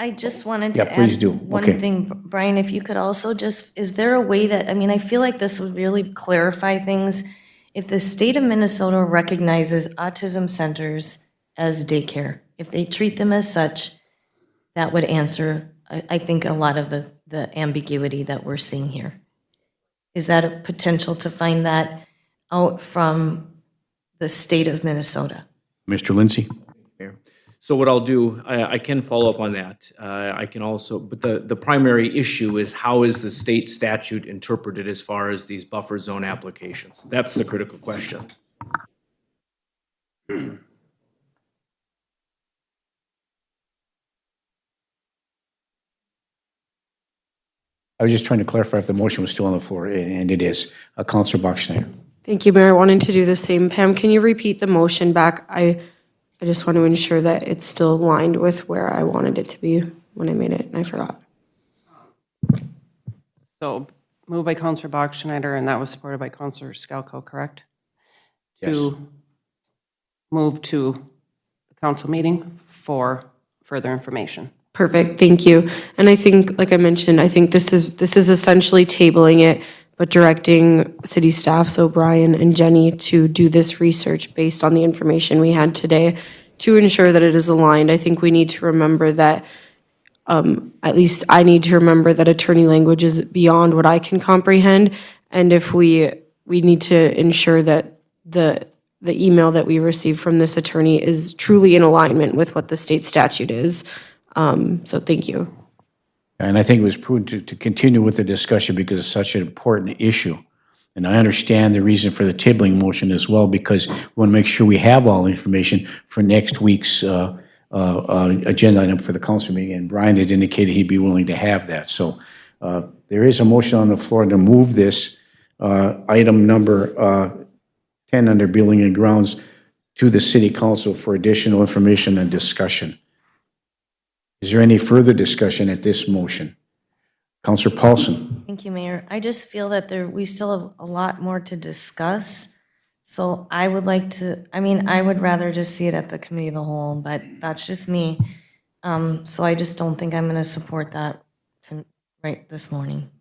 I just wanted Yeah, to please add do. one Okay. thing, Brian, if you could also just, is there a way that, I mean, I feel like this would really clarify things. If the state of Minnesota recognizes autism centers as daycare, if they treat them as such, that would answer, I think, a lot of the ambiguity that we're seeing here. Is that a potential to find that out from the state of Minnesota? Mr. Lindsay? So what I'll do, I can follow up on that. I can also, but the primary issue is how is the state statute interpreted as far as these buffer zone applications? That's the critical question. I was just trying to clarify if the motion was still on the floor, and it is. Counselor Bachschnider. Thank you, Mayor. Wanting to do the same. Pam, can you repeat the motion back? I just want to ensure that it's still aligned with where I wanted it to be when I made it, and I forgot. So moved by Counselor Bachschnider, and that was supported by Counselor Skalko, correct? Yes. To move to the council meeting for further information. Perfect, thank you. And I think, like I mentioned, I think this is essentially tabling it, but directing city staff, so Brian and Jenny, to do this research based on the information we had today to ensure that it is aligned. I think we need to remember that, at least I need to remember that attorney language is beyond what I can comprehend. And if we need to ensure that the email that we receive from this attorney is truly in alignment with what the state statute is. So thank you. And I think it was prudent to continue with the discussion because it's such an important issue. And I understand the reason for the tabling motion as well, because we want to make sure we have all the information for next week's agenda item for the council meeting. And Brian had indicated he'd be willing to have that. So there is a motion on the floor to move this item number 10 under Building and Grounds to the city council for additional information and discussion. Is there any further discussion at this motion? Councilor Paulson. Thank you, Mayor. I just feel that we still have a lot more to discuss. So I would like to, I mean, I would rather just see it at the committee of the whole, but that's just me. So I just don't think I'm going to support that right this morning.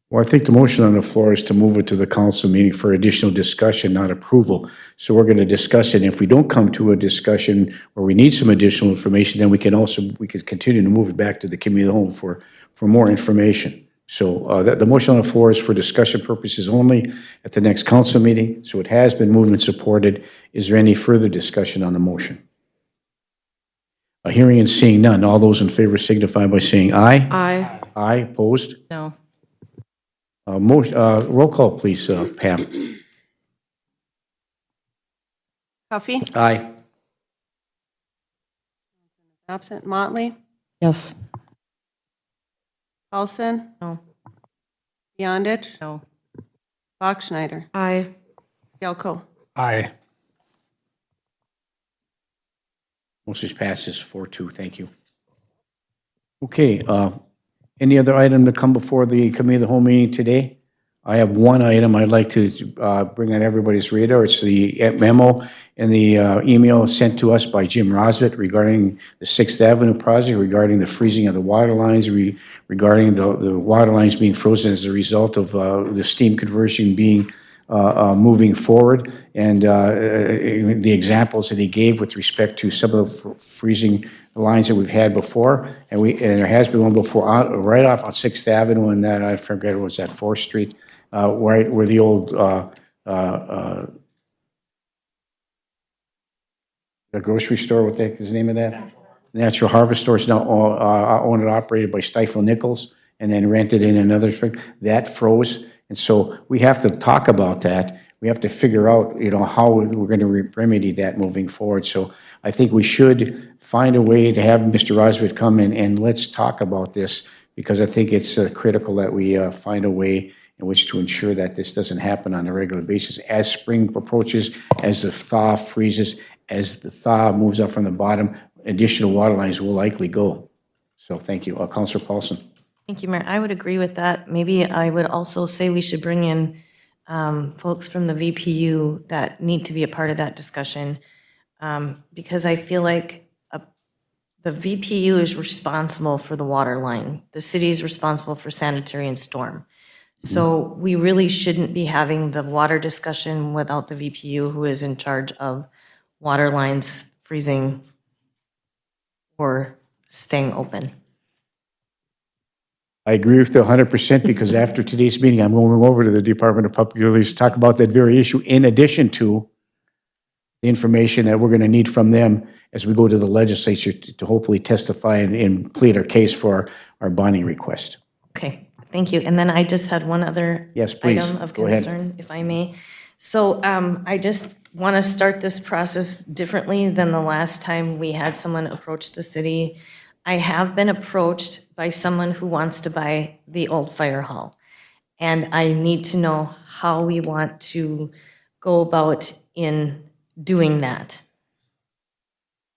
Well, I think the motion on the floor is to move it to the council meeting for additional discussion, not approval. So we're going to discuss it. If we don't come to a discussion or we need some additional information, then we could continue to move it back to the committee of the whole for more information. So the motion on the floor is for discussion purposes only at the next council meeting. So it has been moved and supported. Is there any further discussion on the motion? Hearing and seeing none, all those in favor signify by saying aye. Aye. Aye, opposed? No. Roll call, please, Pam. Huffy, Aye. absent. Motley, Yes. Paulson, No. Beyondich, No. Bachschnider, Aye. Skalko. Aye. Motion passes 4-2. Thank you. Okay, any other item to come before the committee of the whole meeting today? I have one item I'd like to bring on everybody's radar. It's the memo and the email sent to us by Jim Rosvit regarding the 6th Avenue project, regarding the freezing of the water lines, regarding the water lines being frozen as a result of the steam conversion being moving forward, and the examples that he gave with respect to some of the freezing lines that we've had before, and there has been one before right off on 6th Avenue, and that I forget, was that 4th Street, right where the old the grocery store, what the heck is the name of that? Natural Harvest Store is now owned and operated by Stifel Nichols, and then rented in another spring. That froze. And so we have to talk about that. We have to figure out, how we're going to remedy that moving forward. So I think we should find a way to have Mr. Rosvit come in and let's talk about this, because I think it's critical that we find a way in which to ensure that this doesn't happen on a regular basis. As spring approaches, as the thaw freezes, as the thaw moves up from the bottom, additional water lines will likely go. So thank you. Councilor Paulson. Thank you, Mayor. I would agree with that. Maybe I would also say we should bring in folks from the VPU that need to be a part of that discussion, because I feel like the VPU is responsible for the water line. The city is responsible for sanitary and storm. So we really shouldn't be having the water discussion without the VPU, who is in charge of water lines freezing or staying open. I agree with you 100% because after today's meeting, I'm going over to the Department of Public Utilities to talk about that very issue in addition to the information that we're going to need from them as we go to the legislature to hopefully testify and plead our case for our bonding request. Okay, thank you. And then I just had one other Yes, please. item of Go ahead. concern, if I may. So I just want to start this process differently than the last time we had someone approach the city. I have been approached by someone who wants to buy the old fire hall. And I need to know how we want to go about in doing that.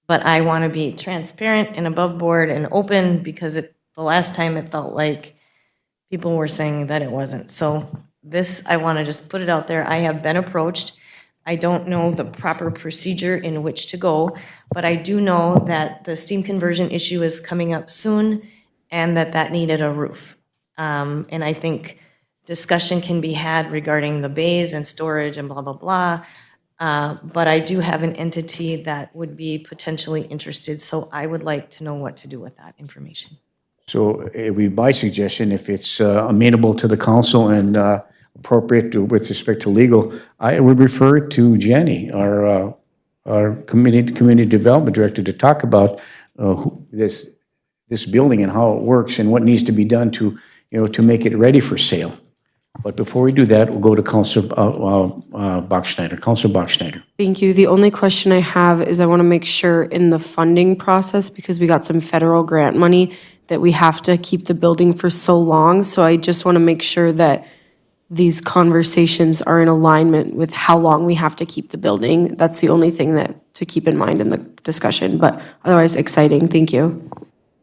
But I want to be transparent and above board and open because the last time it felt like people were saying that it wasn't. So this, I want to just put it out there. I have been approached. I don't know the proper procedure in which to go, but I do know that the steam conversion issue is coming up soon and that needed a roof. And I think discussion can be had regarding the bays and storage and blah, blah, blah. But I do have an entity that would be potentially interested, so I would like to know what to do with that information. So it would be my suggestion, if it's amenable to the council and with respect to legal, I would refer to Jenny, our community development director, to talk about this building and how it works and what needs to be done to make it ready for sale. But before we do that, we'll go to Councilor Bachschneider. Councilor Bachschneider. Thank you. The only question I have is I want to make sure in the funding process, because we got some federal grant money, that we have to keep the building for so long. So I just want to make sure that these conversations are in alignment with how long we have to keep the building. That's the only thing to keep in mind in the discussion, but otherwise exciting. Thank you.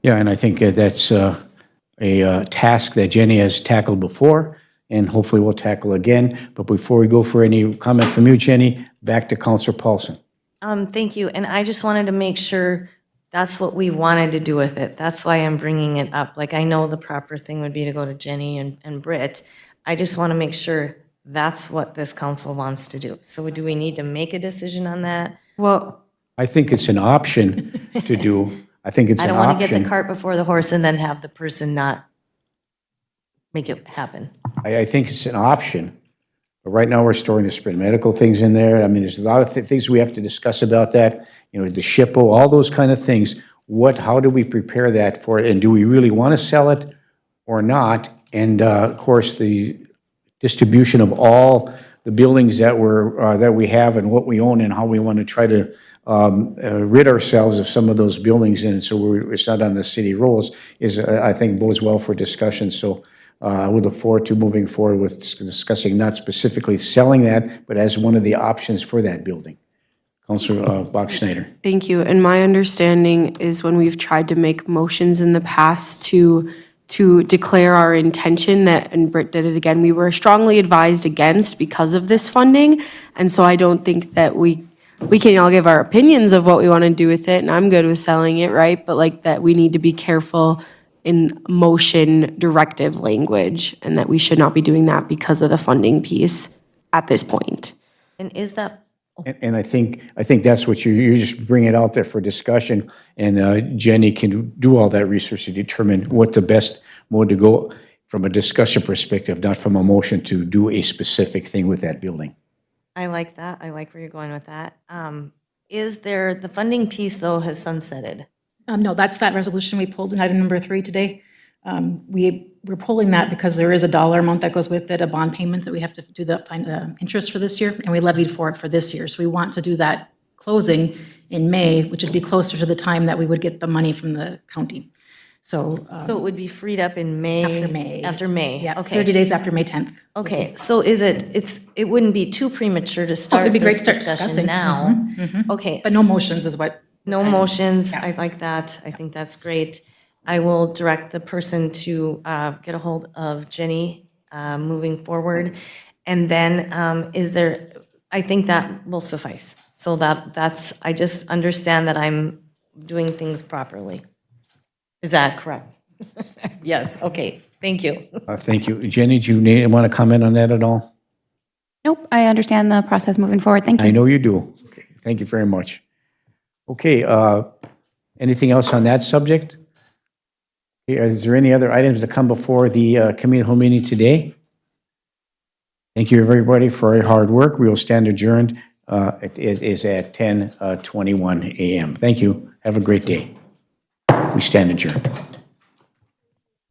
Yeah, and I think that's a task that Jenny has tackled before, and hopefully we'll tackle again. But before we go for any comment from you, Jenny, back to Councilor Paulson. Thank you, and I just wanted to make sure that's what we wanted to do with it. That's why I'm bringing it up. Like, I know the proper thing would be to go to Jenny and Britt. I just want to make sure that's what this council wants to do. So do we need to make a decision on that? Well, I think it's an option to do. I think it's I an don't want to get the option. cart before the horse and then have the person not make it happen. I think it's an option. But right now, we're storing the sprint medical things in there. I mean, there's a lot of things we have to discuss about that. The SHPO, all those kind of things. How do we prepare that for it? And do we really want to sell it or not? And of course, the distribution of all the buildings that we have and what we own and how we want to try to rid ourselves of some of those buildings, and so it's not on the city rolls, I think bodes well for discussion. So I would look forward to moving forward with discussing not specifically selling that, but as one of the options for that building. Councilor Bachschneider. thank you. And my understanding is when we've tried to make motions in the past to declare our intention that, and Britt did it again, we were strongly advised against because of this funding. And so I don't think that we can all give our opinions of what we want to do with it, and I'm good with selling it, right? But like that we need to be careful in motion directive language, and that we should not be doing that because of the funding piece at this point. And is that, And I think that's what you just bring it out there for discussion, and Jenny can do all that research to determine what the best mode to go from a discussion perspective, not from a motion to do a specific thing with that building. I like that. I like where you're going with that. Is there, the funding piece though has sunsetted? No, that's that resolution we pulled in item number 3 today. We're pulling that because there is a dollar amount that goes with it, a bond payment that we have to do the interest for this year, and we levied for it for this year. So we want to do that closing in May, which would be closer to the time that we would get the money from the county. So So it would be freed up in May? after May. After May, Yeah, okay. 30 days after May 10th. Okay, so it wouldn't be too premature to start it'd be great this to start discussion discussing. now? Okay. But no motions is what, No motions, I like that, I think that's great. I will direct the person to get a hold of Jenny moving forward. And then I think that will suffice. So that's, I just understand that I'm doing things properly. Is that correct? Yes, okay, thank you. Thank you. Jenny, do you want to comment on that at all? Nope, I understand the process moving forward. Thank I you. know you do. Okay, thank you very much. Okay, anything else on that subject? Okay, is there any other items to come before the committee of the whole meeting today? Thank you, everybody, for your hard work. We will stand adjourned. It is at 10:21 a.m. Thank you. Have a great day. We stand adjourned.